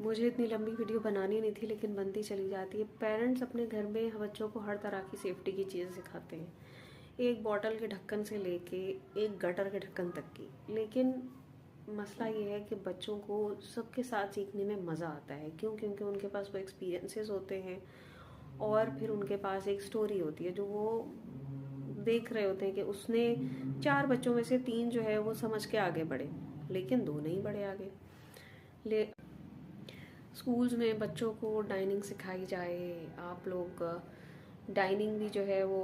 मुझे इतनी लंबी वीडियो बनानी नहीं थी, लेकिन बनती चली जाती है। पेरेंट्स अपने घर में बच्चों को हर तरह की सेफ्टी की चीज़ें सिखाते हैं, एक बॉटल के ढक्कन से लेके एक गटर के ढक्कन तक की। लेकिन मसला ये है कि बच्चों को सबके साथ सीखने में मज़ा आता है। क्यों? क्योंकि उनके पास वो एक्सपीरियंसेस होते हैं और फिर उनके पास एक स्टोरी होती है जो वो देख रहे होते हैं कि उसने 4 बच्चों में से 3 जो है वो समझ के आगे बढ़े, लेकिन 2 नहीं बढ़े आगे। ले स्कूल्स में बच्चों को डाइनिंग सिखाई जाए। आप लोग डाइनिंग भी जो है वो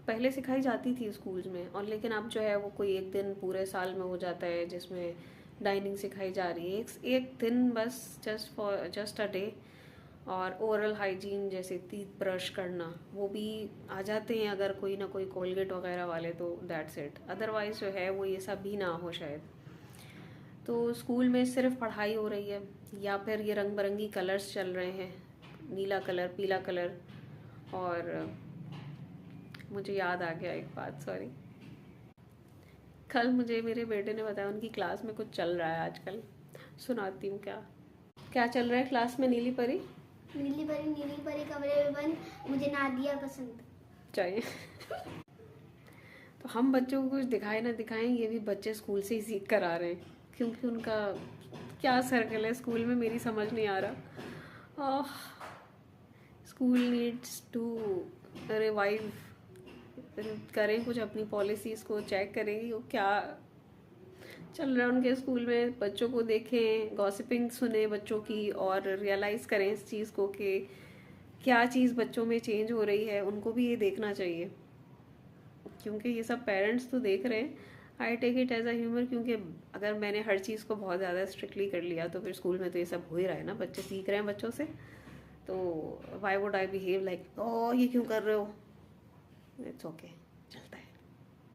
पहले सिखाई जाती थी स्कूल्स में, और लेकिन अब जो है वो कोई एक दिन पूरे साल में हो जाता है जिसमें डाइनिंग सिखाई जा रही है। एक दिन बस, जस्ट अ डे। और ओरल हाइजीन जैसे टीथ ब्रश करना वो भी आ जाते हैं अगर कोई ना कोई कोलगेट वगैरह वाले, तो दैट्स इट। अदरवाइज जो है वो ये सब भी ना हो शायद। तो स्कूल में सिर्फ पढ़ाई हो रही है, या फिर ये रंग बिरंगी कलर्स चल रहे हैं, नीला कलर, पीला कलर। और मुझे याद आ गया एक बात, सॉरी। कल मुझे मेरे बेटे ने बताया उनकी क्लास में कुछ चल रहा है आजकल। सुनाती हूँ क्या क्या चल रहा है क्लास में। नीली परी कमरे में बंद, मुझे नादिया पसंद चाहिए। तो हम बच्चों को कुछ दिखाए ना दिखाएं, ये भी बच्चे स्कूल से ही सीख कर आ रहे हैं, क्योंकि उनका क्या सर्कल है स्कूल में मेरी समझ नहीं आ रहा। स्कूल नीड्स टू रिवाइव करें, कुछ अपनी पॉलिसीज़ को चेक करें कि वो क्या चल रहा है उनके स्कूल में। बच्चों को देखें, गॉसिपिंग सुने बच्चों की, और रियलाइज़ करें इस चीज़ को कि क्या चीज़ बच्चों में चेंज हो रही है। उनको भी ये देखना चाहिए, क्योंकि ये सब पेरेंट्स तो देख रहे हैं। I take it as a humour, क्योंकि अगर मैंने हर चीज़ को बहुत ज़्यादा स्ट्रिक्टली कर लिया तो फिर स्कूल में तो ये सब हो ही रहा है ना, बच्चे सीख रहे हैं बच्चों से। तो why would I behave like, oh ये क्यों कर रहे हो? It's okay.